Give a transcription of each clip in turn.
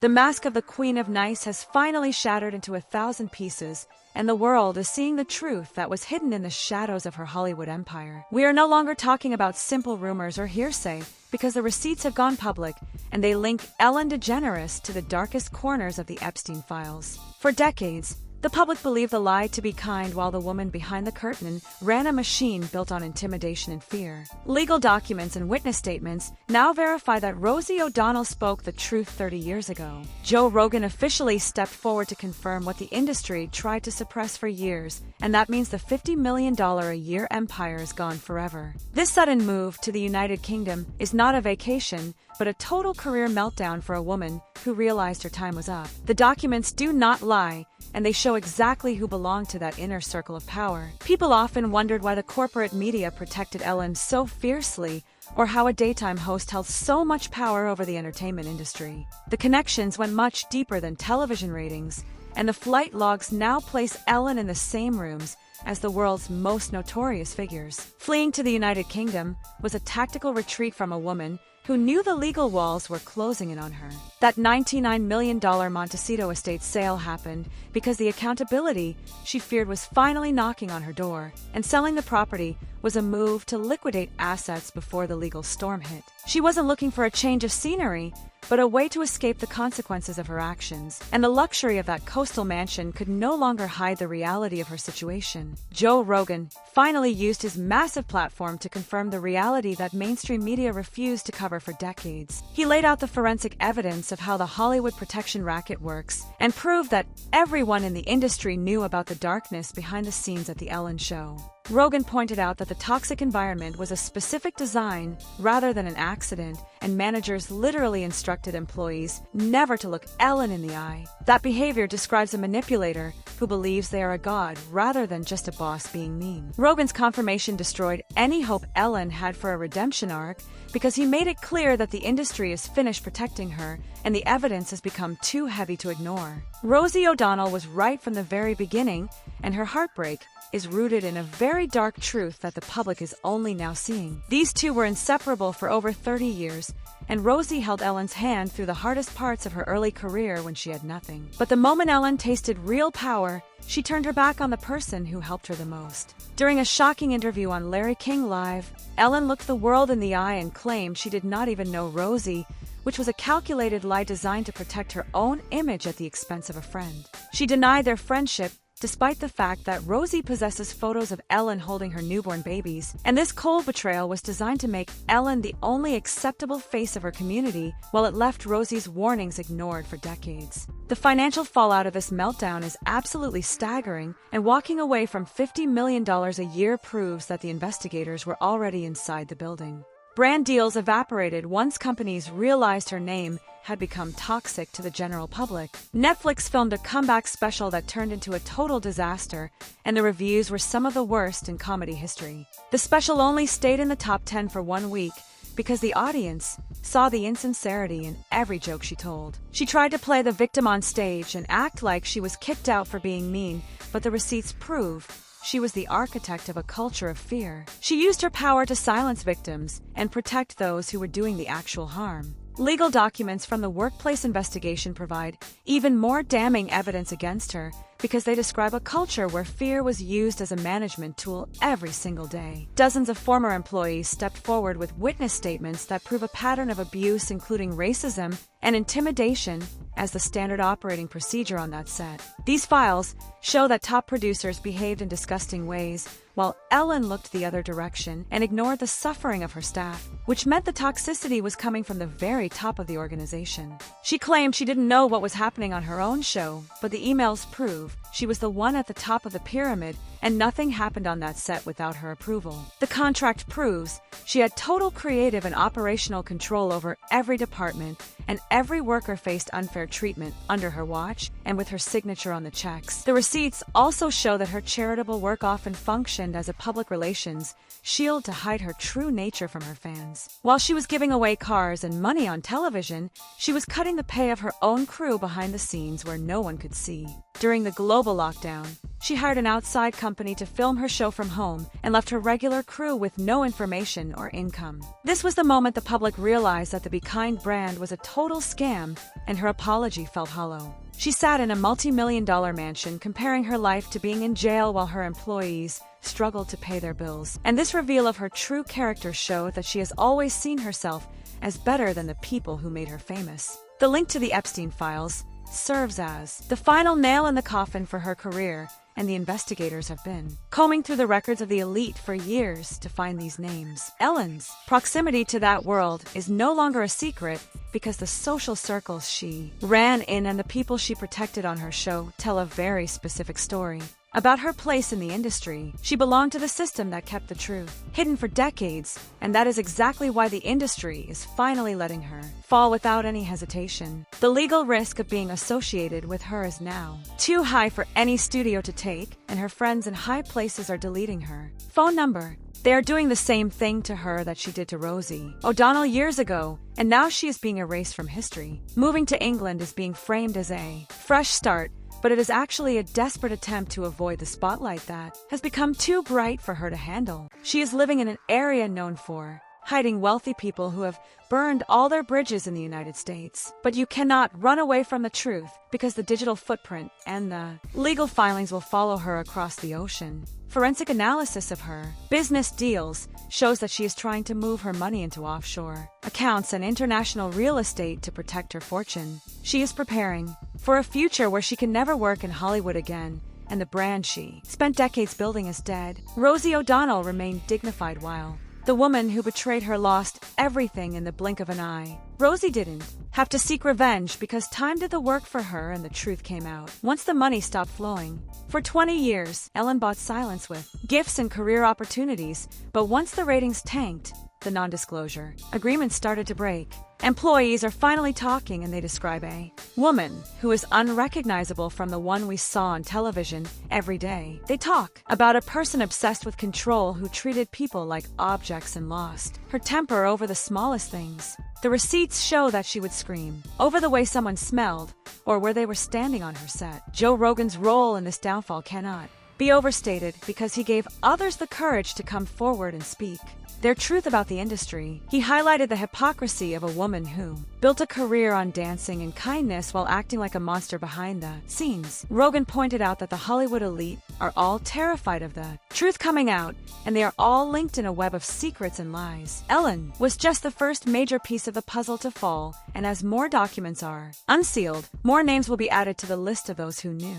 The mask of the Queen of Nice has finally shattered into 1,000 pieces, and the world is seeing the truth that was hidden in the shadows of her Hollywood empire. We are no longer talking about simple rumors or hearsay, because the receipts have gone public, and they link Ellen DeGeneres to the darkest corners of the Epstein files. For decades, the public believed the lie to be kind, while the woman behind the curtain ran a machine built on intimidation and fear. Legal documents and witness statements now verify that Rosie O'Donnell spoke the truth 30 years ago. Joe Rogan officially stepped forward to confirm what the industry tried to suppress for years, and that means the $50 million a year empire is gone forever. This sudden move to the United Kingdom is not a vacation, but a total career meltdown for a woman who realized her time was up. The documents do not lie, and they show exactly who belonged to that inner circle of power. People often wondered why the corporate media protected Ellen so fiercely, or how a daytime host held so much power over the entertainment industry. The connections went much deeper than television ratings, and the flight logs now place Ellen in the same rooms as the world's most notorious figures. Fleeing to the United Kingdom was a tactical retreat from a woman who knew the legal walls were closing in on her. That $99 million Montecito estate sale happened because the accountability she feared was finally knocking on her door, and selling the property was a move to liquidate assets before the legal storm hit. She wasn't looking for a change of scenery, but a way to escape the consequences of her actions, and the luxury of that coastal mansion could no longer hide the reality of her situation. Joe Rogan finally used his massive platform to confirm the reality that mainstream media refused to cover for decades. He laid out the forensic evidence of how the Hollywood protection racket works, and proved that everyone in the industry knew about the darkness behind the scenes at the Ellen show. Rogan pointed out that the toxic environment was a specific design rather than an accident, and managers literally instructed employees never to look Ellen in the eye. That behavior describes a manipulator who believes they are a god rather than just a boss being mean. Rogan's confirmation destroyed any hope Ellen had for a redemption arc, because he made it clear that the industry is finished protecting her, and the evidence has become too heavy to ignore. Rosie O'Donnell was right from the very beginning, and her heartbreak is rooted in a very dark truth that the public is only now seeing. These two were inseparable for over 30 years, and Rosie held Ellen's hand through the hardest parts of her early career when she had nothing. But the moment Ellen tasted real power, she turned her back on the person who helped her the most. During a shocking interview on Larry King Live, Ellen looked the world in the eye and claimed she did not even know Rosie, which was a calculated lie designed to protect her own image at the expense of a friend. She denied their friendship, despite the fact that Rosie possesses photos of Ellen holding her newborn babies, and this cold betrayal was designed to make Ellen the only acceptable face of her community, while it left Rosie's warnings ignored for decades. The financial fallout of this meltdown is absolutely staggering, and walking away from $50 million a year proves that the investigators were already inside the building. Brand deals evaporated once companies realized her name had become toxic to the general public. Netflix filmed a comeback special that turned into a total disaster, and the reviews were some of the worst in comedy history. The special only stayed in the top 10 for 1 week because the audience saw the insincerity in every joke she told. She tried to play the victim on stage and act like she was kicked out for being mean, but the receipts prove she was the architect of a culture of fear. She used her power to silence victims and protect those who were doing the actual harm. Legal documents from the workplace investigation provide even more damning evidence against her, because they describe a culture where fear was used as a management tool every single day. Dozens of former employees stepped forward with witness statements that prove a pattern of abuse, including racism and intimidation, as the standard operating procedure on that set. These files show that top producers behaved in disgusting ways, while Ellen looked the other direction and ignored the suffering of her staff, which meant the toxicity was coming from the very top of the organization. She claimed she didn't know what was happening on her own show, but the emails prove she was the one at the top of the pyramid, and nothing happened on that set without her approval. The contract proves she had total creative and operational control over every department, and every worker faced unfair treatment under her watch and with her signature on the checks. The receipts also show that her charitable work often functioned as a public relations shield to hide her true nature from her fans. While she was giving away cars and money on television, she was cutting the pay of her own crew behind the scenes where no one could see. During the global lockdown, she hired an outside company to film her show from home and left her regular crew with no information or income. This was the moment the public realized that the Be Kind brand was a total scam, and her apology felt hollow. She sat in a multi-million-dollar mansion comparing her life to being in jail while her employees struggled to pay their bills. And this reveal of her true character showed that she has always seen herself as better than the people who made her famous. The link to the Epstein files serves as the final nail in the coffin for her career, and the investigators have been combing through the records of the elite for years to find these names. Ellen's proximity to that world is no longer a secret because the social circles she ran in and the people she protected on her show tell a very specific story about her place in the industry. She belonged to the system that kept the truth hidden for decades, and that is exactly why the industry is finally letting her fall without any hesitation. The legal risk of being associated with her is now too high for any studio to take, and her friends in high places are deleting her phone number. They are doing the same thing to her that she did to Rosie O'Donnell years ago, and now she is being erased from history. Moving to England is being framed as a fresh start, but it is actually a desperate attempt to avoid the spotlight that has become too bright for her to handle. She is living in an area known for hiding wealthy people who have burned all their bridges in the United States. But you cannot run away from the truth because the digital footprint and the legal filings will follow her across the ocean. Forensic analysis of her business deals shows that she is trying to move her money into offshore accounts and international real estate to protect her fortune. She is preparing for a future where she can never work in Hollywood again, and the brand she spent decades building is dead. Rosie O'Donnell remained dignified while the woman who betrayed her lost everything in the blink of an eye. Rosie didn't have to seek revenge because time did the work for her and the truth came out once the money stopped flowing. For 20 years, Ellen bought silence with gifts and career opportunities, but once the ratings tanked, the non-disclosure agreement started to break. Employees are finally talking, and they describe a woman who is unrecognizable from the one we saw on television every day. They talk about a person obsessed with control who treated people like objects and lost her temper over the smallest things. The receipts show that she would scream over the way someone smelled or where they were standing on her set. Joe Rogan's role in this downfall cannot be overstated because he gave others the courage to come forward and speak their truth about the industry. He highlighted the hypocrisy of a woman who built a career on dancing and kindness while acting like a monster behind the scenes. Rogan pointed out that the Hollywood elite are all terrified of the truth coming out, and they are all linked in a web of secrets and lies. Ellen was just the first major piece of the puzzle to fall, and as more documents are unsealed, more names will be added to the list of those who knew.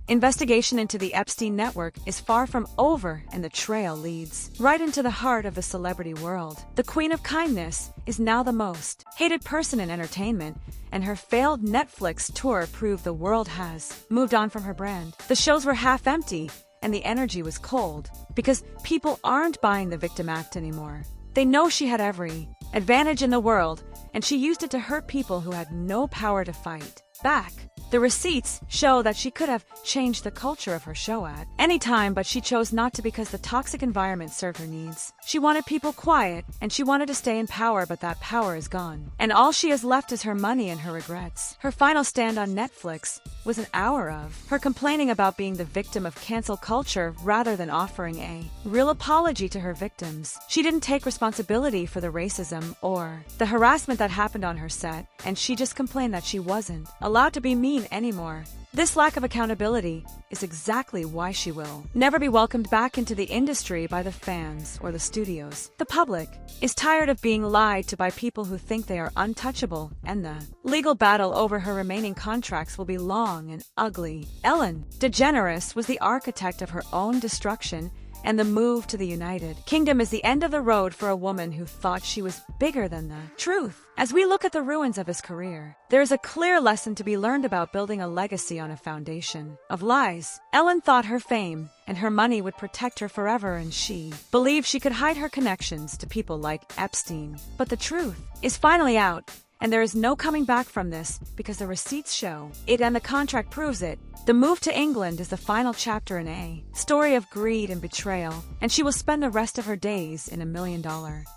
Investigation into the Epstein network is far from over, and the trail leads right into the heart of the celebrity world. The Queen of Kindness is now the most hated person in entertainment, and her failed Netflix tour proved the world has moved on from her brand. The shows were half empty, and the energy was cold, because people aren't buying the victim act anymore. They know she had every advantage in the world, and she used it to hurt people who had no power to fight back. The receipts show that she could have changed the culture of her show at any time, but she chose not to because the toxic environment served her needs. She wanted people quiet, and she wanted to stay in power, but that power is gone. And all she has left is her money and her regrets. Her final stand on Netflix was an hour of her complaining about being the victim of cancel culture rather than offering a real apology to her victims. She didn't take responsibility for the racism or the harassment that happened on her set, and she just complained that she wasn't allowed to be mean anymore. This lack of accountability is exactly why she will never be welcomed back into the industry by the fans or the studios. The public is tired of being lied to by people who think they are untouchable, and the legal battle over her remaining contracts will be long and ugly. Ellen DeGeneres was the architect of her own destruction, and the move to the United Kingdom is the end of the road for a woman who thought she was bigger than the truth. As we look at the ruins of his career, there is a clear lesson to be learned about building a legacy on a foundation of lies. Ellen thought her fame and her money would protect her forever, and she believed she could hide her connections to people like Epstein. But the truth is finally out, and there is no coming back from this because the receipts show it and the contract proves it. The move to England is the final chapter in a story of greed and betrayal, and she will spend the rest of her days in $1 million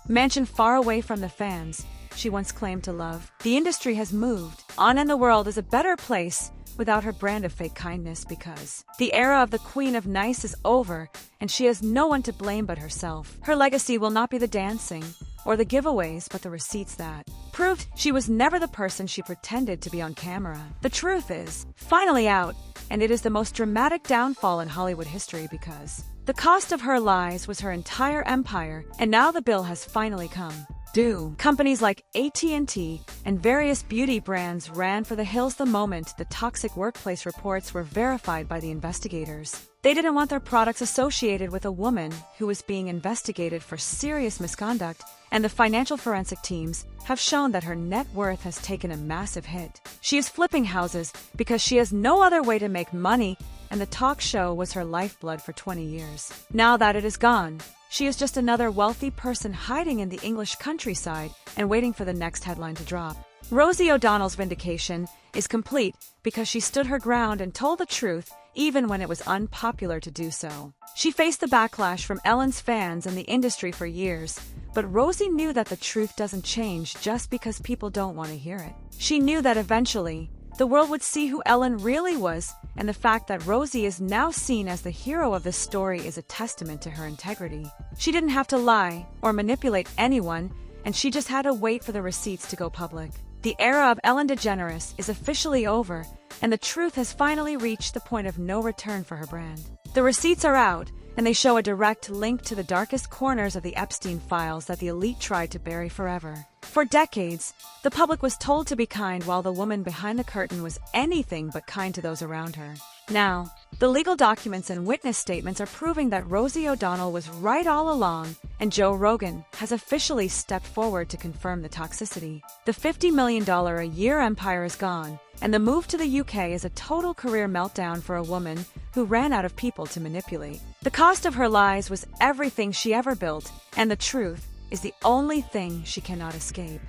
mansion far away from the fans she once claimed to love. The industry has moved on, and the world is a better place without her brand of fake kindness, because the era of the Queen of Nice is over and she has no one to blame but herself. Her legacy will not be the dancing or the giveaways, but the receipts that proved she was never the person she pretended to be on camera. The truth is finally out, and it is the most dramatic downfall in Hollywood history, because the cost of her lies was her entire empire, and now the bill has finally come due. Companies like AT&T and various beauty brands ran for the hills the moment the toxic workplace reports were verified by the investigators. They didn't want their products associated with a woman who was being investigated for serious misconduct, and the financial forensic teams have shown that her net worth has taken a massive hit. She is flipping houses because she has no other way to make money, and the talk show was her lifeblood for 20 years. Now that it is gone, she is just another wealthy person hiding in the English countryside and waiting for the next headline to drop. Rosie O'Donnell's vindication is complete because she stood her ground and told the truth even when it was unpopular to do so. She faced the backlash from Ellen's fans and the industry for years, but Rosie knew that the truth doesn't change just because people don't want to hear it. She knew that eventually, the world would see who Ellen really was, and the fact that Rosie is now seen as the hero of the story is a testament to her integrity. She didn't have to lie or manipulate anyone, and she just had to wait for the receipts to go public. The era of Ellen DeGeneres is officially over, and the truth has finally reached the point of no return for her brand. The receipts are out, and they show a direct link to the darkest corners of the Epstein files that the elite tried to bury forever. For decades, the public was told to be kind, while the woman behind the curtain was anything but kind to those around her. Now, the legal documents and witness statements are proving that Rosie O'Donnell was right all along, and Joe Rogan has officially stepped forward to confirm the toxicity. The $50 million a year empire is gone, and the move to the UK is a total career meltdown for a woman who ran out of people to manipulate. The cost of her lies was everything she ever built, and the truth is the only thing she cannot escape.